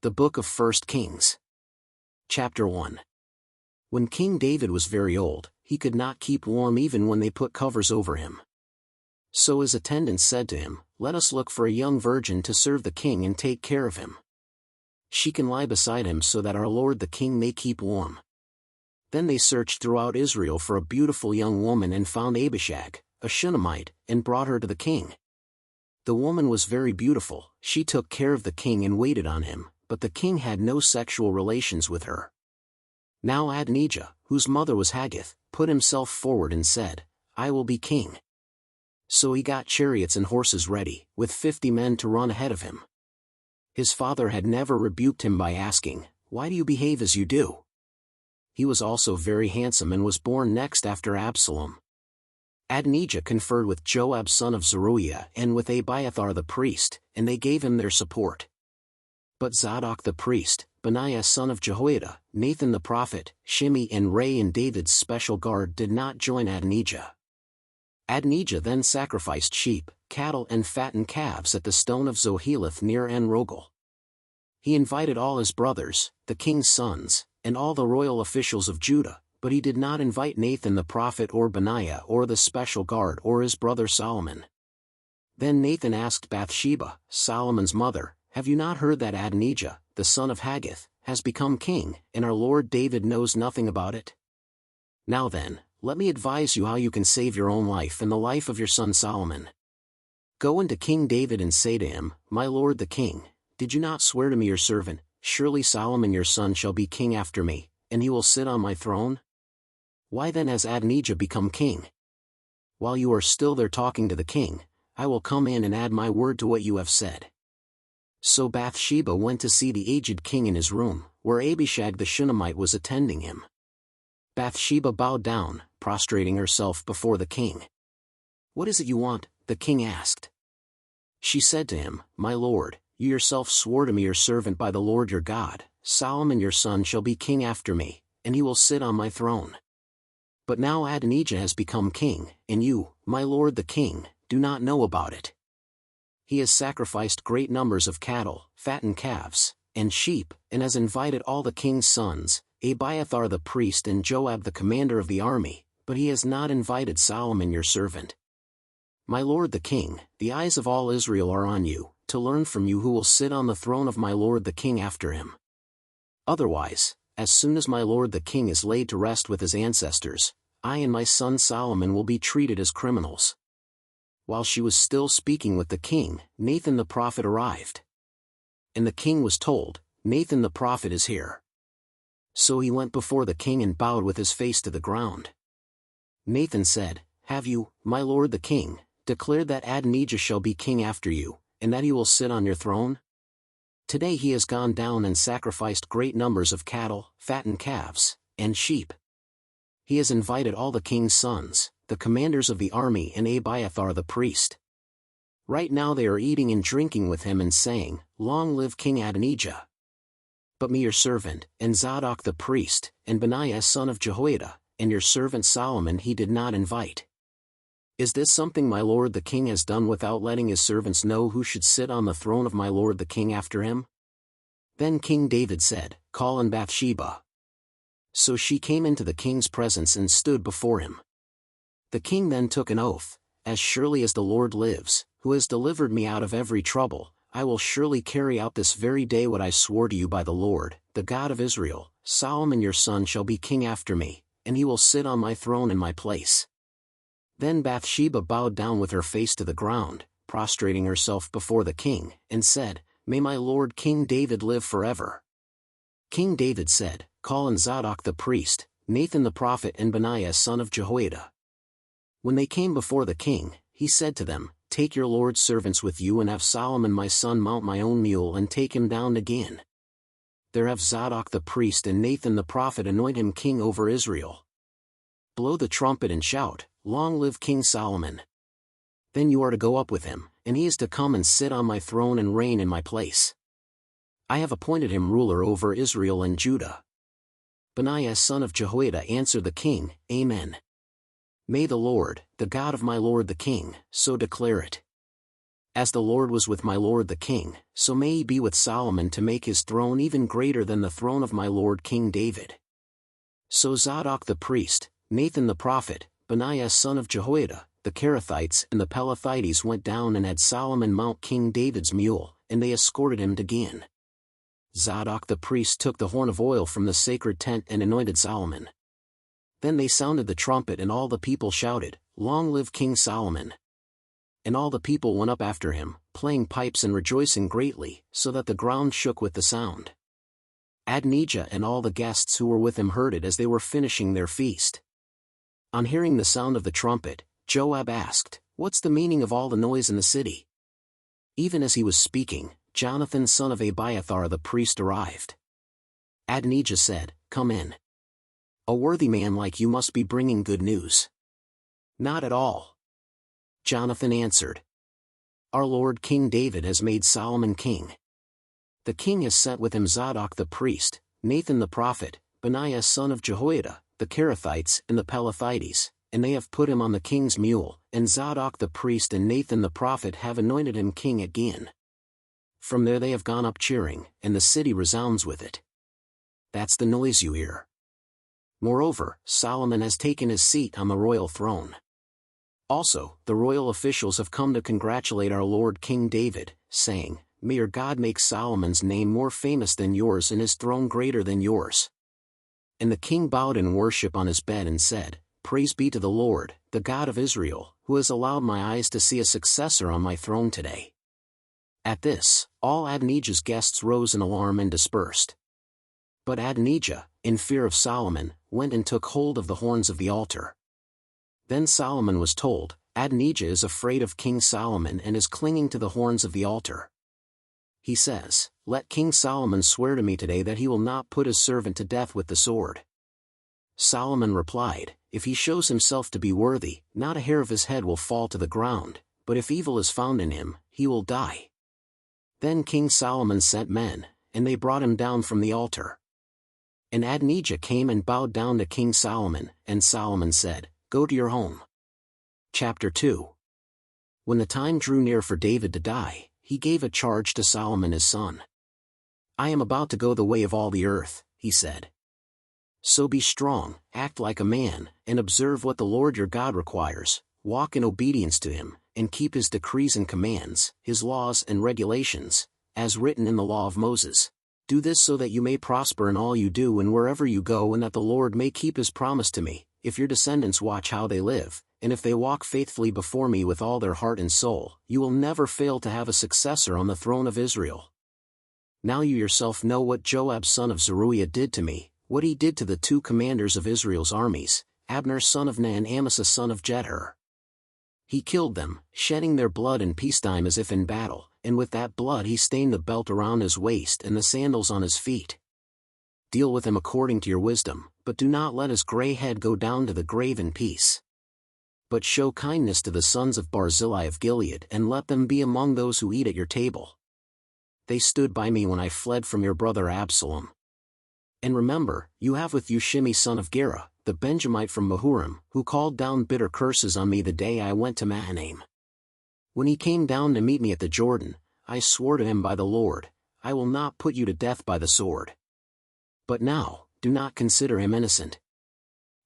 The Book of 1 Kings. Chapter 1. When King David was very old, he could not keep warm even when they put covers over him. So his attendants said to him, "Let us look for a young virgin to serve the king and take care of him. She can lie beside him so that our lord the king may keep warm." Then they searched throughout Israel for a beautiful young woman and found Abishag, a Shunammite, and brought her to the king. The woman was very beautiful. She took care of the king and waited on him, but the king had no sexual relations with her. Now Adonijah, whose mother was Haggith, put himself forward and said, "I will be king." So he got chariots and horses ready, with 50 men to run ahead of him. His father had never rebuked him by asking, "Why do you behave as you do?" He was also very handsome and was born next after Absalom. Adonijah conferred with Joab son of Zeruiah and with Abiathar the priest, and they gave him their support. But Zadok the priest, Benaiah son of Jehoiada, Nathan the prophet, Shimei and Ray and David's special guard did not join Adonijah. Adonijah then sacrificed sheep, cattle and fattened calves at the stone of Zoheleth near En-Rogel. He invited all his brothers, the king's sons, and all the royal officials of Judah, but he did not invite Nathan the prophet or Benaiah or the special guard or his brother Solomon. Then Nathan asked Bathsheba, Solomon's mother, "Have you not heard that Adonijah, the son of Haggith, has become king, and our lord David knows nothing about it? Now then, let me advise you how you can save your own life and the life of your son Solomon. Go into King David and say to him, 'My lord the king, did you not swear to me your servant, surely Solomon your son shall be king after me, and he will sit on my throne? Why then has Adonijah become king? While you are still there talking to the king, I will come in and add my word to what you have said.'" So Bathsheba went to see the aged king in his room, where Abishag the Shunammite was attending him. Bathsheba bowed down, prostrating herself before the king. "What is it you want?" the king asked. She said to him, "My lord, you yourself swore to me your servant by the Lord your God, Solomon your son shall be king after me, and he will sit on my throne. But now Adonijah has become king, and you, my lord the king, do not know about it. He has sacrificed great numbers of cattle, fattened calves, and sheep, and has invited all the king's sons, Abiathar the priest and Joab the commander of the army, but he has not invited Solomon your servant. My lord the king, the eyes of all Israel are on you, to learn from you who will sit on the throne of my lord the king after him. Otherwise, as soon as my lord the king is laid to rest with his ancestors, I and my son Solomon will be treated as criminals." While she was still speaking with the king, Nathan the prophet arrived. And the king was told, "Nathan the prophet is here." So he went before the king and bowed with his face to the ground. Nathan said, "Have you, my lord the king, declared that Adonijah shall be king after you, and that he will sit on your throne? Today he has gone down and sacrificed great numbers of cattle, fattened calves, and sheep. He has invited all the king's sons, the commanders of the army and Abiathar the priest. Right now they are eating and drinking with him and saying, 'Long live King Adonijah.' But me your servant, and Zadok the priest, and Benaiah son of Jehoiada, and your servant Solomon he did not invite. Is this something my lord the king has done without letting his servants know who should sit on the throne of my lord the king after him?" Then King David said, "Call in Bathsheba." So she came into the king's presence and stood before him. The king then took an oath, "As surely as the Lord lives, who has delivered me out of every trouble, I will surely carry out this very day what I swore to you by the Lord, the God of Israel, Solomon your son shall be king after me, and he will sit on my throne in my place." Then Bathsheba bowed down with her face to the ground, prostrating herself before the king, and said, "May my lord King David live forever." King David said, "Call in Zadok the priest, Nathan the prophet and Benaiah son of Jehoiada." When they came before the king, he said to them, "Take your lord's servants with you and have Solomon my son mount my own mule and take him down to Gin. There have Zadok the priest and Nathan the prophet anoint him king over Israel. Blow the trumpet and shout, 'Long live King Solomon.' Then you are to go up with him, and he is to come and sit on my throne and reign in my place. I have appointed him ruler over Israel and Judah." Benaiah son of Jehoiada answered the king, "Amen. May the Lord, the God of my lord the king, so declare it." As the Lord was with my lord the king, so may he be with Solomon to make his throne even greater than the throne of my lord King David. So Zadok the priest, Nathan the prophet, Benaiah son of Jehoiada, the Kerethites and the Pelethites went down and had Solomon mount King David's mule, and they escorted him to Gihon. Zadok the priest took the horn of oil from the sacred tent and anointed Solomon. Then they sounded the trumpet and all the people shouted, "Long live King Solomon!" And all the people went up after him, playing pipes and rejoicing greatly, so that the ground shook with the sound. Adonijah and all the guests who were with him heard it as they were finishing their feast. On hearing the sound of the trumpet, Joab asked, "What's the meaning of all the noise in the city?" Even as he was speaking, Jonathan son of Abiathar the priest arrived. Adonijah said, "Come in. A worthy man like you must be bringing good news." "Not at all." Jonathan answered. "Our lord King David has made Solomon king. The king has sent with him Zadok the priest, Nathan the prophet, Benaiah son of Jehoiada, the Kerethites and the Pelethites, and they have put him on the king's mule, and Zadok the priest and Nathan the prophet have anointed him king at Gihon." From there they have gone up cheering, and the city resounds with it. That's the noise you hear. Moreover, Solomon has taken his seat on the royal throne. Also, the royal officials have come to congratulate our lord King David, saying, "May your God make Solomon's name more famous than yours and his throne greater than yours." And the king bowed in worship on his bed and said, "Praise be to the Lord, the God of Israel, who has allowed my eyes to see a successor on my throne today." At this, all Adonijah's guests rose in alarm and dispersed. But Adonijah, in fear of Solomon, went and took hold of the horns of the altar. Then Solomon was told, "Adonijah is afraid of King Solomon and is clinging to the horns of the altar." He says, "Let King Solomon swear to me today that he will not put his servant to death with the sword." Solomon replied, "If he shows himself to be worthy, not a hair of his head will fall to the ground, but if evil is found in him, he will die." Then King Solomon sent men, and they brought him down from the altar. And Adonijah came and bowed down to King Solomon, and Solomon said, "Go to your home." Chapter 2. When the time drew near for David to die, he gave a charge to Solomon his son. "I am about to go the way of all the earth," he said. "So be strong, act like a man, and observe what the Lord your God requires, walk in obedience to him, and keep his decrees and commands, his laws and regulations, as written in the law of Moses. Do this so that you may prosper in all you do and wherever you go, and that the Lord may keep his promise to me, if your descendants watch how they live, and if they walk faithfully before me with all their heart and soul, you will never fail to have a successor on the throne of Israel. Now you yourself know what Joab son of Zeruiah did to me, what he did to the two commanders of Israel's armies, Abner son of Ner and Amasa son of Jether. He killed them, shedding their blood in peacetime as if in battle, and with that blood he stained the belt around his waist and the sandals on his feet. Deal with him according to your wisdom, but do not let his gray head go down to the grave in peace. But show kindness to the sons of Barzillai of Gilead and let them be among those who eat at your table. They stood by me when I fled from your brother Absalom. And remember, you have with you Shimei son of Gera, the Benjamite from Mahurim, who called down bitter curses on me the day I went to Mahanaim. When he came down to meet me at the Jordan, I swore to him by the Lord, I will not put you to death by the sword. But now, do not consider him innocent.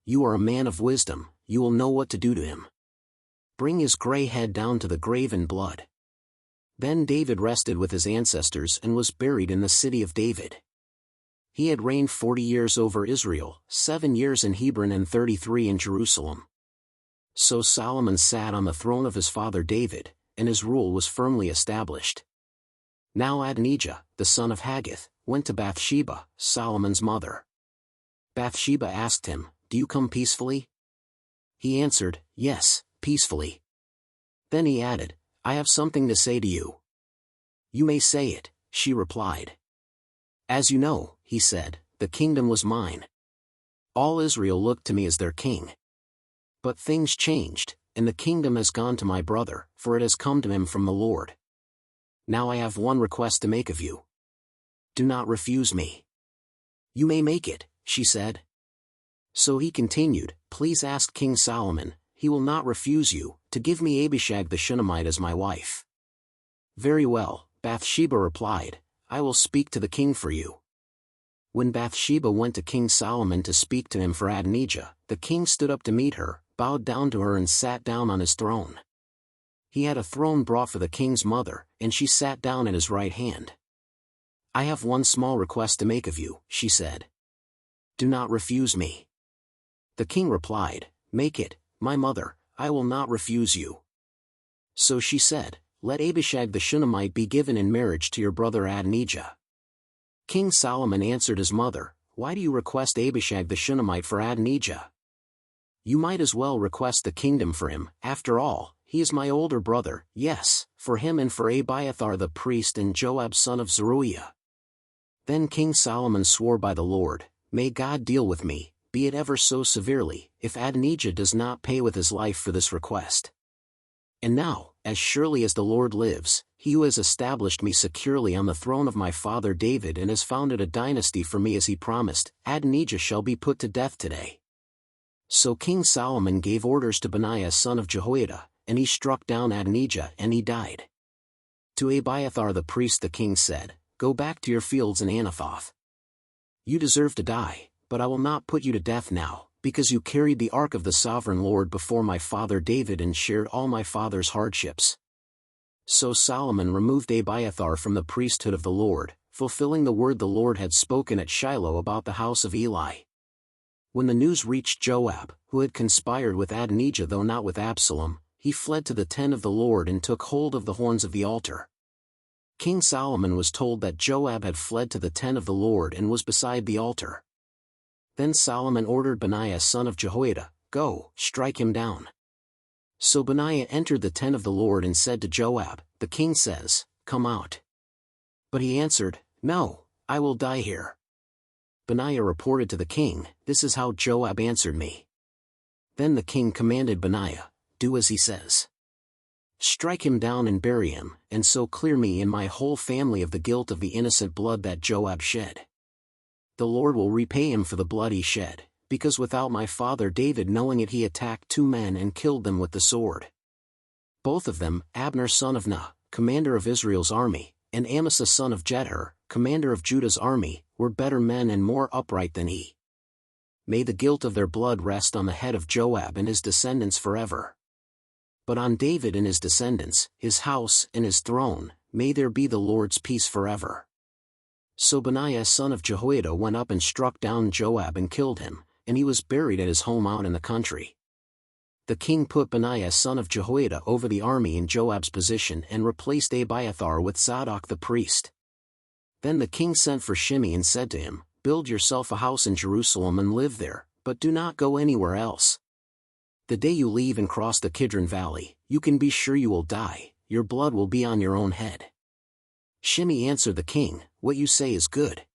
You are a man of wisdom, you will know what to do to him. Bring his gray head down to the grave in blood." Then David rested with his ancestors and was buried in the city of David. He had reigned 40 years over Israel, 7 years in Hebron and 33 in Jerusalem. So Solomon sat on the throne of his father David, and his rule was firmly established. Now Adonijah, the son of Haggith, went to Bathsheba, Solomon's mother. Bathsheba asked him, "Do you come peacefully?" He answered, "Yes, peacefully." Then he added, "I have something to say to you." "You may say it," she replied. "As you know," he said, "the kingdom was mine. All Israel looked to me as their king. But things changed, and the kingdom has gone to my brother, for it has come to him from the Lord. Now I have one request to make of you. Do not refuse me." "You may make it," she said. So he continued, "Please ask King Solomon, he will not refuse you, to give me Abishag the Shunammite as my wife." "Very well," Bathsheba replied, "I will speak to the king for you." When Bathsheba went to King Solomon to speak to him for Adonijah, the king stood up to meet her, bowed down to her and sat down on his throne. He had a throne brought for the king's mother, and she sat down at his right hand. "I have one small request to make of you," she said. "Do not refuse me." The king replied, "Make it, my mother, I will not refuse you." So she said, "Let Abishag the Shunammite be given in marriage to your brother Adonijah." King Solomon answered his mother, "Why do you request Abishag the Shunammite for Adonijah? You might as well request the kingdom for him. After all, he is my older brother. Yes, for him and for Abiathar the priest and Joab son of Zeruiah." Then King Solomon swore by the Lord, "May God deal with me, be it ever so severely, if Adonijah does not pay with his life for this request. And now, as surely as the Lord lives, he who has established me securely on the throne of my father David and has founded a dynasty for me as he promised, Adonijah shall be put to death today." So King Solomon gave orders to Benaiah son of Jehoiada, and he struck down Adonijah and he died. To Abiathar the priest the king said, "Go back to your fields in Anathoth. You deserve to die, but I will not put you to death now, because you carried the ark of the sovereign Lord before my father David and shared all my father's hardships." So Solomon removed Abiathar from the priesthood of the Lord, fulfilling the word the Lord had spoken at Shiloh about the house of Eli. When the news reached Joab, who had conspired with Adonijah though not with Absalom, he fled to the tent of the Lord and took hold of the horns of the altar. King Solomon was told that Joab had fled to the tent of the Lord and was beside the altar. Then Solomon ordered Benaiah son of Jehoiada, "Go, strike him down." So Benaiah entered the tent of the Lord and said to Joab, "The king says, 'Come out.'" But he answered, "No, I will die here." Benaiah reported to the king, "This is how Joab answered me." Then the king commanded Benaiah, "Do as he says. Strike him down and bury him, and so clear me and my whole family of the guilt of the innocent blood that Joab shed. The Lord will repay him for the blood he shed, because without my father David knowing it he attacked 2 men and killed them with the sword. Both of them, Abner son of Nah, commander of Israel's army, and Amasa son of Jether, commander of Judah's army, were better men and more upright than he. May the guilt of their blood rest on the head of Joab and his descendants forever. But on David and his descendants, his house and his throne, may there be the Lord's peace forever." So Benaiah son of Jehoiada went up and struck down Joab and killed him, and he was buried at his home out in the country. The king put Benaiah son of Jehoiada over the army in Joab's position and replaced Abiathar with Zadok the priest. Then the king sent for Shimei and said to him, "Build yourself a house in Jerusalem and live there, but do not go anywhere else. The day you leave and cross the Kidron Valley, you can be sure you will die, your blood will be on your own head." Shimei answered the king, "What you say is good.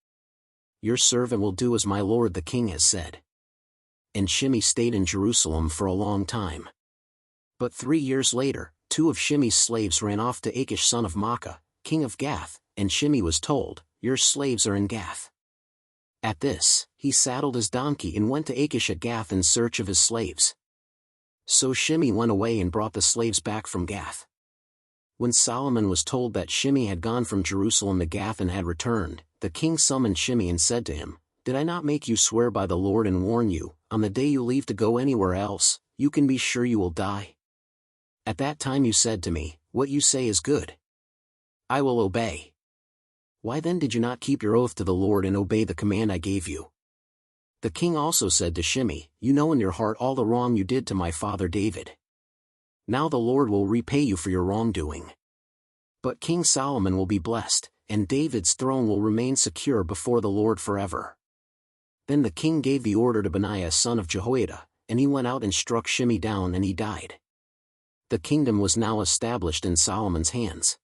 Your servant will do as my lord the king has said." And Shimei stayed in Jerusalem for a long time. But 3 years later, 2 of Shimei's slaves ran off to Achish son of Maacah, king of Gath, and Shimei was told, "Your slaves are in Gath." At this, he saddled his donkey and went to Achish at Gath in search of his slaves. So Shimei went away and brought the slaves back from Gath. When Solomon was told that Shimei had gone from Jerusalem to Gath and had returned, the king summoned Shimei and said to him, "Did I not make you swear by the Lord and warn you, on the day you leave to go anywhere else, you can be sure you will die? At that time you said to me, 'What you say is good. I will obey.' Why then did you not keep your oath to the Lord and obey the command I gave you?" The king also said to Shimei, "You know in your heart all the wrong you did to my father David. Now the Lord will repay you for your wrongdoing. But King Solomon will be blessed, and David's throne will remain secure before the Lord forever." Then the king gave the order to Benaiah son of Jehoiada, and he went out and struck Shimei down and he died. The kingdom was now established in Solomon's hands.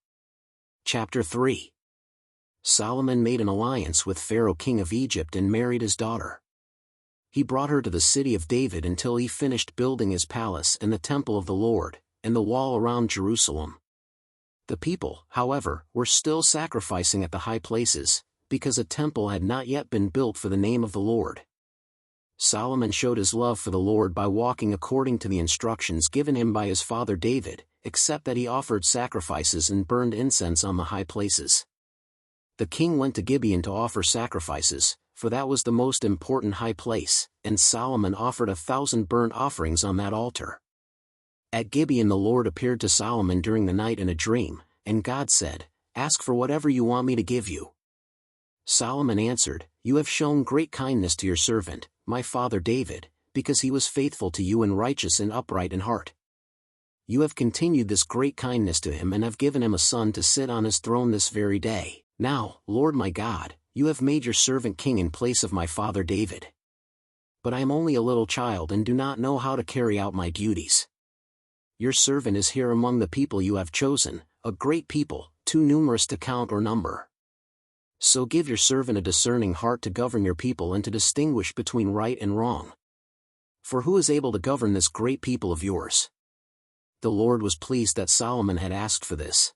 Chapter 3. Solomon made an alliance with Pharaoh king of Egypt and married his daughter. He brought her to the city of David until he finished building his palace and the temple of the Lord, and the wall around Jerusalem. The people, however, were still sacrificing at the high places, because a temple had not yet been built for the name of the Lord. Solomon showed his love for the Lord by walking according to the instructions given him by his father David, except that he offered sacrifices and burned incense on the high places. The king went to Gibeon to offer sacrifices, for that was the most important high place, and Solomon offered 1,000 burnt offerings on that altar. At Gibeon the Lord appeared to Solomon during the night in a dream, and God said, "Ask for whatever you want me to give you." Solomon answered, "You have shown great kindness to your servant, my father David, because he was faithful to you and righteous and upright in heart. You have continued this great kindness to him and have given him a son to sit on his throne this very day. Now, Lord my God, you have made your servant king in place of my father David. But I am only a little child and do not know how to carry out my duties. Your servant is here among the people you have chosen, a great people, too numerous to count or number. So give your servant a discerning heart to govern your people and to distinguish between right and wrong. For who is able to govern this great people of yours?" The Lord was pleased that Solomon had asked for this.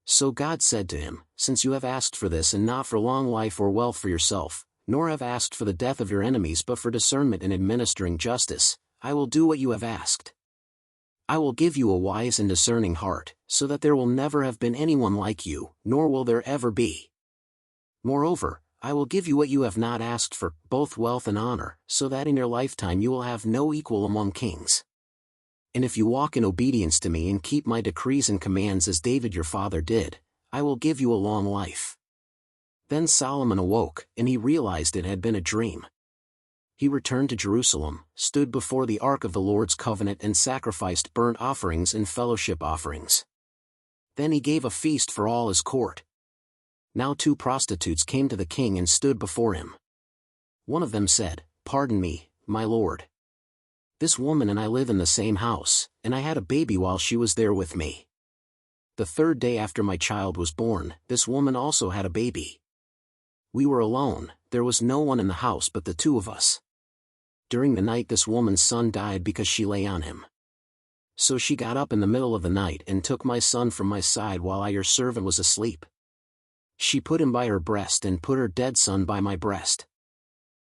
So God said to him, "Since you have asked for this and not for long life or wealth for yourself, nor have asked for the death of your enemies but for discernment in administering justice, I will do what you have asked. I will give you a wise and discerning heart, so that there will never have been anyone like you, nor will there ever be. Moreover, I will give you what you have not asked for, both wealth and honor, so that in your lifetime you will have no equal among kings. And if you walk in obedience to me and keep my decrees and commands as David your father did, I will give you a long life." Then Solomon awoke, and he realized it had been a dream. He returned to Jerusalem, stood before the ark of the Lord's covenant and sacrificed burnt offerings and fellowship offerings. Then he gave a feast for all his court. Now 2 prostitutes came to the king and stood before him. One of them said, "Pardon me, my lord. This woman and I live in the same house, and I had a baby while she was there with me. The 3rd day after my child was born, this woman also had a baby. We were alone, there was no one in the house but the 2 of us. During the night this woman's son died because she lay on him. So she got up in the middle of the night and took my son from my side while I your servant was asleep. She put him by her breast and put her dead son by my breast.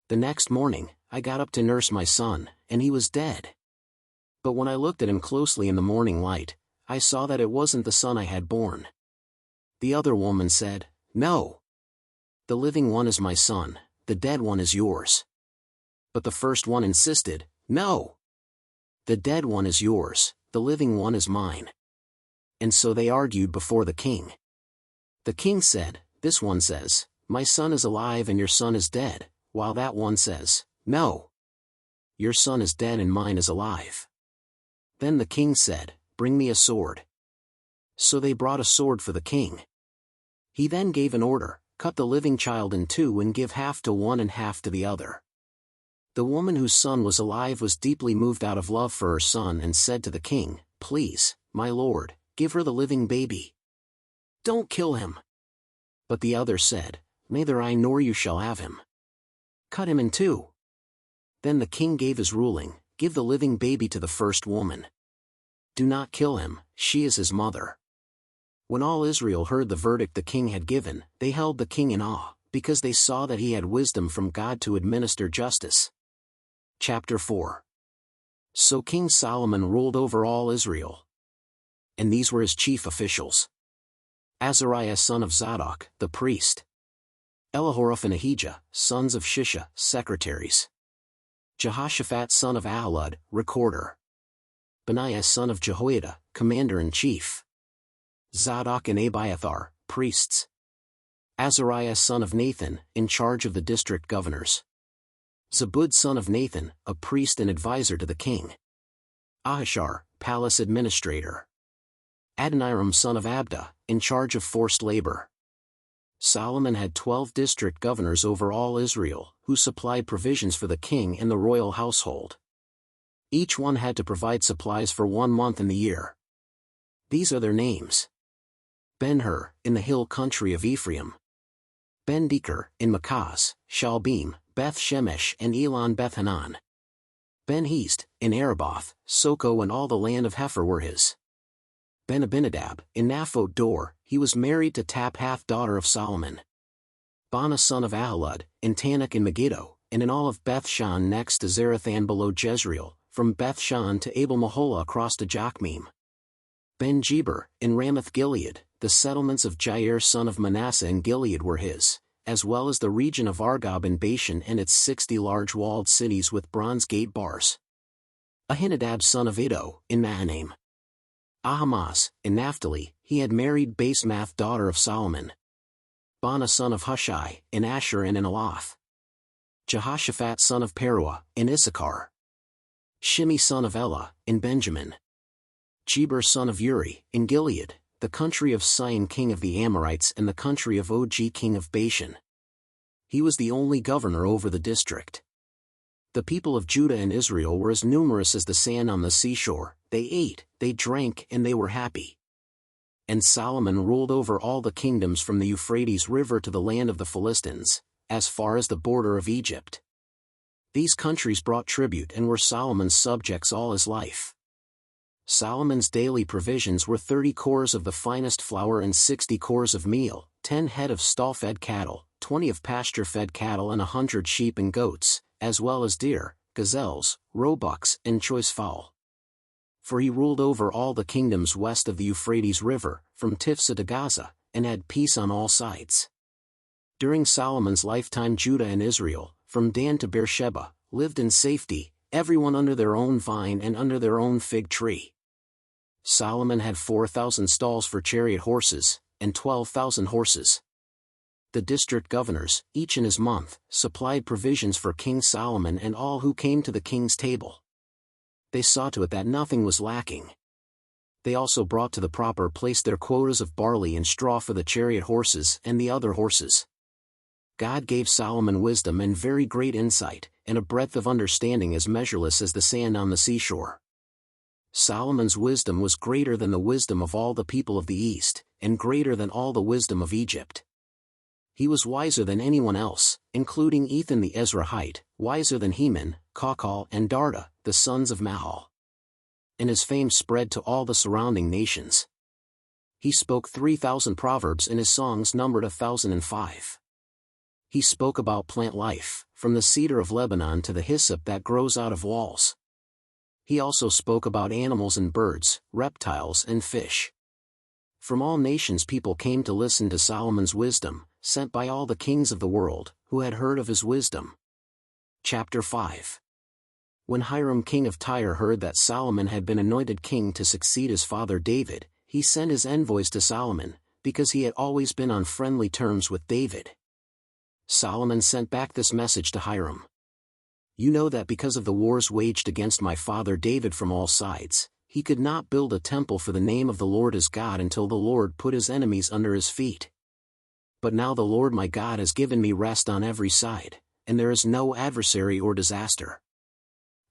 The next morning, I got up to nurse my son, and he was dead. But when I looked at him closely in the morning light, I saw that it wasn't the son I had born." The other woman said, "No. The living one is my son, the dead one is yours." But the first one insisted, "No. The dead one is yours, the living one is mine." And so they argued before the king. The king said, "This one says, 'My son is alive and your son is dead,' while that one says, 'No. Your son is dead and mine is alive.'" Then the king said, "Bring me a sword." So they brought a sword for the king. He then gave an order, "Cut the living child in 2 and give half to one and half to the other." The woman whose son was alive was deeply moved out of love for her son and said to the king, "Please, my lord, give her the living baby. Don't kill him." But the other said, "Neither I nor you shall have him. Cut him in 2. Then the king gave his ruling, "Give the living baby to the first woman. Do not kill him, she is his mother." When all Israel heard the verdict the king had given, they held the king in awe, because they saw that he had wisdom from God to administer justice. Chapter 4. So King Solomon ruled over all Israel. And these were his chief officials: Azariah son of Zadok, the priest; Elihoreph and Ahijah, sons of Shisha, secretaries; Jehoshaphat son of Ahilud, recorder; Benaiah son of Jehoiada, commander-in-chief; Zadok and Abiathar, priests; Azariah son of Nathan, in charge of the district governors; Zabud son of Nathan, a priest and advisor to the king; Ahishar, palace administrator; Adoniram son of Abda, in charge of forced labor. Solomon had 12 district governors over all Israel, who supplied provisions for the king and the royal household. Each one had to provide supplies for 1 month in the year. These are their names: Ben-Hur, in the hill country of Ephraim; Ben-Deker, in Makaz, Shalbim, Beth-Shemesh and Elon Beth-Hanan; Ben-Hezd, in Araboth, Soko and all the land of Hepher were his; Ben-Abinadab, in Naphot Dor, he was married to Taphath daughter of Solomon; Bana son of Ahilud, in Tanakh and Megiddo, and in all of Beth-Shan next to Zarethan below Jezreel, from Beth-Shan to Abel-Maholah across to Jokmeam; Ben-Geber, in Ramoth-Gilead, the settlements of Jair son of Manasseh in Gilead were his, as well as the region of Argob in Bashan and its 60 large walled cities with bronze gate bars. Ahinadab son of Iddo, in Mahanaim. Ahimaaz, in Naphtali, he had married Basemath daughter of Solomon. Baana son of Hushai, in Asher and in Elath. Jehoshaphat son of Peruah, in Issachar. Shimei son of Elah, in Benjamin. Jeber son of Uri, in Gilead, the country of Sihon king of the Amorites and the country of Og king of Bashan. He was the only governor over the district. The people of Judah and Israel were as numerous as the sand on the seashore. They ate, they drank, and they were happy. And Solomon ruled over all the kingdoms from the Euphrates River to the land of the Philistines, as far as the border of Egypt. These countries brought tribute and were Solomon's subjects all his life. Solomon's daily provisions were 30 cores of the finest flour and 60 cores of meal, 10 head of stall-fed cattle, 20 of pasture-fed cattle and 100 sheep and goats, as well as deer, gazelles, roebucks, and choice fowl. For he ruled over all the kingdoms west of the Euphrates River, from Tifsa to Gaza, and had peace on all sides. During Solomon's lifetime Judah and Israel, from Dan to Beersheba, lived in safety, everyone under their own vine and under their own fig tree. Solomon had 4,000 stalls for chariot horses, and 12,000 horses. The district governors, each in his month, supplied provisions for King Solomon and all who came to the king's table. They saw to it that nothing was lacking. They also brought to the proper place their quotas of barley and straw for the chariot horses and the other horses. God gave Solomon wisdom and very great insight, and a breadth of understanding as measureless as the sand on the seashore. Solomon's wisdom was greater than the wisdom of all the people of the East, and greater than all the wisdom of Egypt. He was wiser than anyone else, including Ethan the Ezrahite, wiser than Heman, Chalcol and Darda, the sons of Mahal. And his fame spread to all the surrounding nations. He spoke 3,000 proverbs and his songs numbered 1,005. He spoke about plant life, from the cedar of Lebanon to the hyssop that grows out of walls. He also spoke about animals and birds, reptiles and fish. From all nations people came to listen to Solomon's wisdom, sent by all the kings of the world, who had heard of his wisdom. Chapter 5. When Hiram king of Tyre heard that Solomon had been anointed king to succeed his father David, he sent his envoys to Solomon, because he had always been on friendly terms with David. Solomon sent back this message to Hiram. You know that because of the wars waged against my father David from all sides, he could not build a temple for the name of the Lord his God until the Lord put his enemies under his feet. But now the Lord my God has given me rest on every side, and there is no adversary or disaster.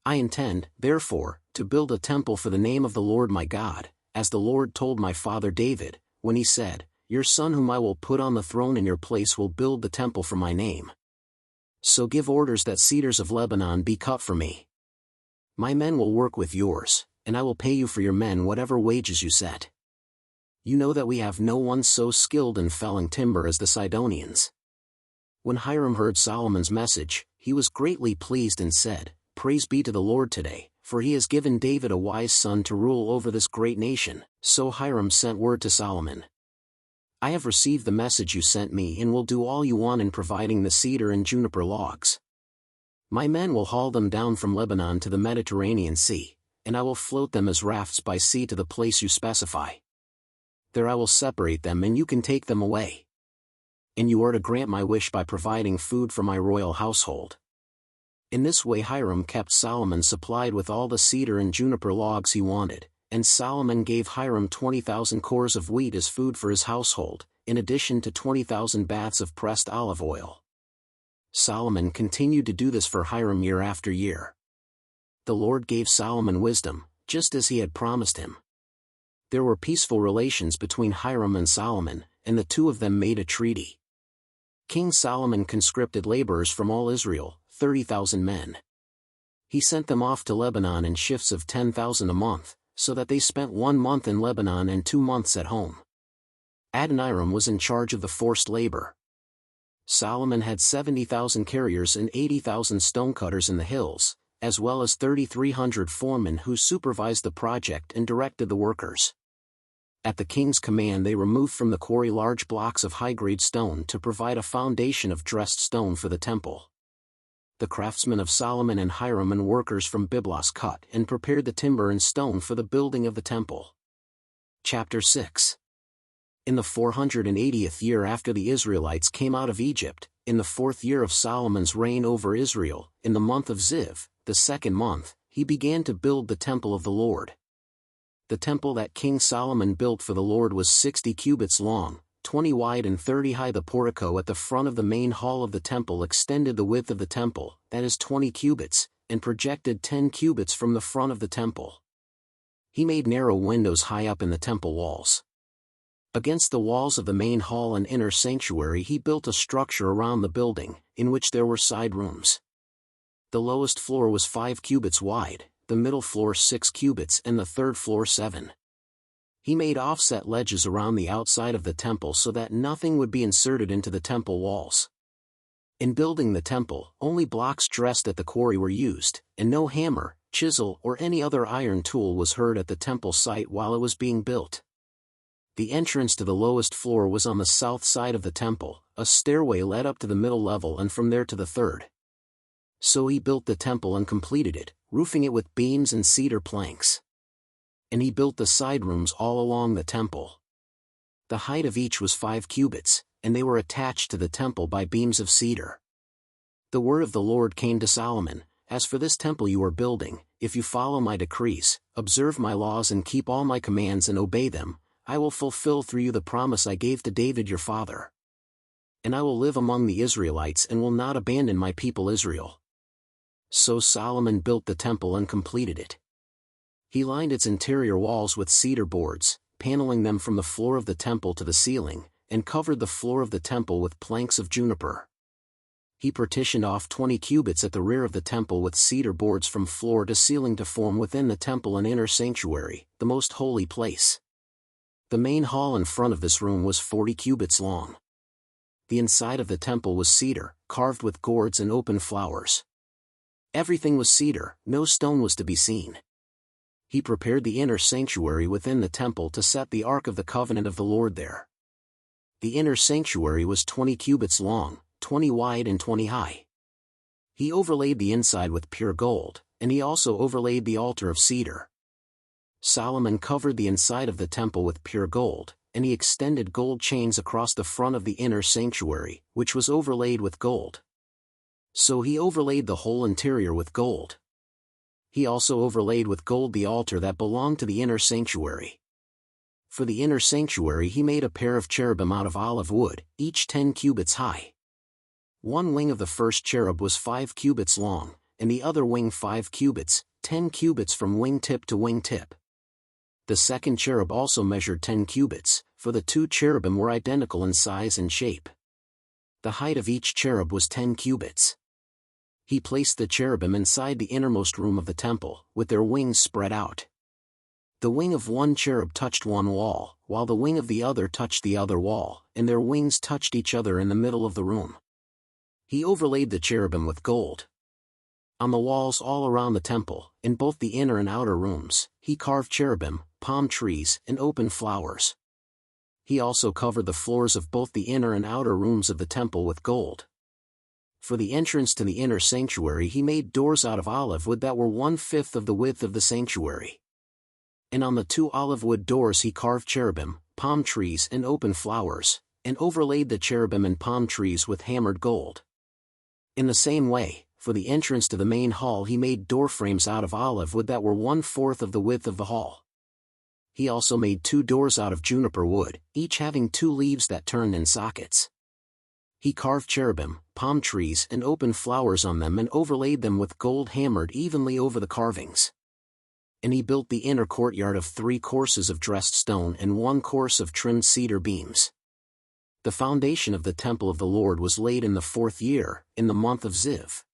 I intend, therefore, to build a temple for the name of the Lord my God, as the Lord told my father David, when he said, Your son whom I will put on the throne in your place will build the temple for my name. So give orders that cedars of Lebanon be cut for me. My men will work with yours, and I will pay you for your men whatever wages you set. You know that we have no one so skilled in felling timber as the Sidonians. When Hiram heard Solomon's message, he was greatly pleased and said, Praise be to the Lord today, for he has given David a wise son to rule over this great nation. So Hiram sent word to Solomon. I have received the message you sent me and will do all you want in providing the cedar and juniper logs. My men will haul them down from Lebanon to the Mediterranean Sea, and I will float them as rafts by sea to the place you specify. There I will separate them and you can take them away. And you are to grant my wish by providing food for my royal household. In this way Hiram kept Solomon supplied with all the cedar and juniper logs he wanted, and Solomon gave Hiram 20,000 cores of wheat as food for his household, in addition to 20,000 baths of pressed olive oil. Solomon continued to do this for Hiram year after year. The Lord gave Solomon wisdom, just as he had promised him. There were peaceful relations between Hiram and Solomon, and the two of them made a treaty. King Solomon conscripted laborers from all Israel, 30,000 men. He sent them off to Lebanon in shifts of 10,000 a month, so that they spent 1 month in Lebanon and 2 months at home. Adoniram was in charge of the forced labor. Solomon had 70,000 carriers and 80,000 stonecutters in the hills, as well as 3,300 foremen who supervised the project and directed the workers. At the king's command they removed from the quarry large blocks of high-grade stone to provide a foundation of dressed stone for the temple. The craftsmen of Solomon and Hiram and workers from Byblos cut and prepared the timber and stone for the building of the temple. Chapter 6. In the 480th year after the Israelites came out of Egypt, in the 4th year of Solomon's reign over Israel, in the month of Ziv, the 2nd month, he began to build the temple of the Lord. The temple that King Solomon built for the Lord was 60 cubits long, 20 wide and 30 high. The portico at the front of the main hall of the temple extended the width of the temple, that is 20 cubits, and projected 10 cubits from the front of the temple. He made narrow windows high up in the temple walls. Against the walls of the main hall and inner sanctuary he built a structure around the building, in which there were side rooms. The lowest floor was 5 cubits wide, the middle floor 6 cubits and the third floor 7. He made offset ledges around the outside of the temple so that nothing would be inserted into the temple walls. In building the temple, only blocks dressed at the quarry were used, and no hammer, chisel or any other iron tool was heard at the temple site while it was being built. The entrance to the lowest floor was on the south side of the temple. A stairway led up to the middle level and from there to the third. So he built the temple and completed it, roofing it with beams and cedar planks. And he built the side rooms all along the temple. The height of each was 5 cubits, and they were attached to the temple by beams of cedar. The word of the Lord came to Solomon, "As for this temple you are building, if you follow my decrees, observe my laws and keep all my commands and obey them, I will fulfill through you the promise I gave to David your father. And I will live among the Israelites and will not abandon my people Israel." So Solomon built the temple and completed it. He lined its interior walls with cedar boards, paneling them from the floor of the temple to the ceiling, and covered the floor of the temple with planks of juniper. He partitioned off 20 cubits at the rear of the temple with cedar boards from floor to ceiling to form within the temple an inner sanctuary, the most holy place. The main hall in front of this room was 40 cubits long. The inside of the temple was cedar, carved with gourds and open flowers. Everything was cedar, no stone was to be seen. He prepared the inner sanctuary within the temple to set the Ark of the Covenant of the Lord there. The inner sanctuary was 20 cubits long, 20 wide and 20 high. He overlaid the inside with pure gold, and he also overlaid the altar of cedar. Solomon covered the inside of the temple with pure gold, and he extended gold chains across the front of the inner sanctuary, which was overlaid with gold. So he overlaid the whole interior with gold. He also overlaid with gold the altar that belonged to the inner sanctuary. For the inner sanctuary he made a pair of cherubim out of olive wood, each 10 cubits high. One wing of the first cherub was 5 cubits long, and the other wing 5 cubits, 10 cubits from wing tip to wing tip. The second cherub also measured 10 cubits, for the 2 cherubim were identical in size and shape. The height of each cherub was 10 cubits. He placed the cherubim inside the innermost room of the temple, with their wings spread out. The wing of one cherub touched one wall, while the wing of the other touched the other wall, and their wings touched each other in the middle of the room. He overlaid the cherubim with gold. On the walls all around the temple, in both the inner and outer rooms, he carved cherubim, palm trees, and open flowers. He also covered the floors of both the inner and outer rooms of the temple with gold. For the entrance to the inner sanctuary he made doors out of olive wood that were 1/5 of the width of the sanctuary. And on the 2 olive wood doors he carved cherubim, palm trees and open flowers, and overlaid the cherubim and palm trees with hammered gold. In the same way, for the entrance to the main hall he made door frames out of olive wood that were 1/4 of the width of the hall. He also made 2 doors out of juniper wood, each having 2 leaves that turned in sockets. He carved cherubim, palm trees and open flowers on them and overlaid them with gold hammered evenly over the carvings. And he built the inner courtyard of 3 courses of dressed stone and 1 course of trimmed cedar beams. The foundation of the temple of the Lord was laid in the 4th year, in the month of Ziv.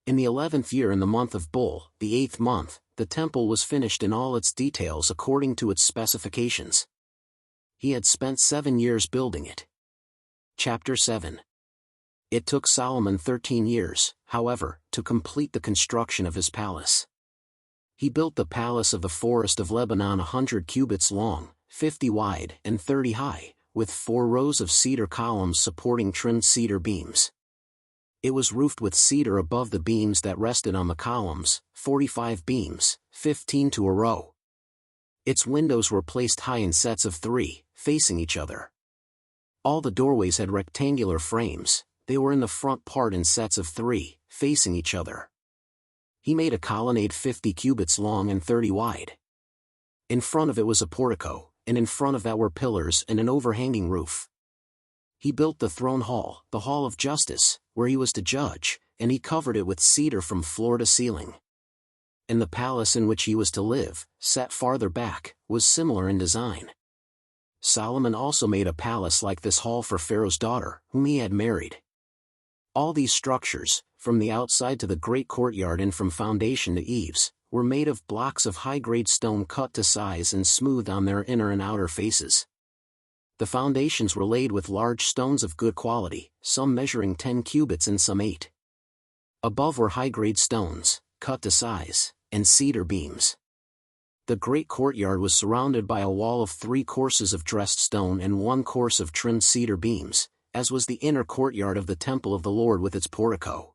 In the 11th year in the month of Bul, the 8th month, the temple was finished in all its details according to its specifications. He had spent 7 years building it. Chapter 7. It took Solomon 13 years, however, to complete the construction of his palace. He built the palace of the forest of Lebanon 100 cubits long, 50 wide and 30 high, with 4 rows of cedar columns supporting trimmed cedar beams. It was roofed with cedar above the beams that rested on the columns, 45 beams, 15 to a row. Its windows were placed high in sets of 3, facing each other. All the doorways had rectangular frames. They were in the front part in sets of 3, facing each other. He made a colonnade 50 cubits long and 30 wide. In front of it was a portico, and in front of that were pillars and an overhanging roof. He built the throne hall, the hall of justice, where he was to judge, and he covered it with cedar from floor to ceiling. And the palace in which he was to live, set farther back, was similar in design. Solomon also made a palace like this hall for Pharaoh's daughter, whom he had married. All these structures, from the outside to the great courtyard and from foundation to eaves, were made of blocks of high-grade stone cut to size and smoothed on their inner and outer faces. The foundations were laid with large stones of good quality, some measuring 10 cubits and some 8. Above were high-grade stones, cut to size, and cedar beams. The great courtyard was surrounded by a wall of 3 courses of dressed stone and 1 course of trimmed cedar beams, as was the inner courtyard of the temple of the Lord with its portico.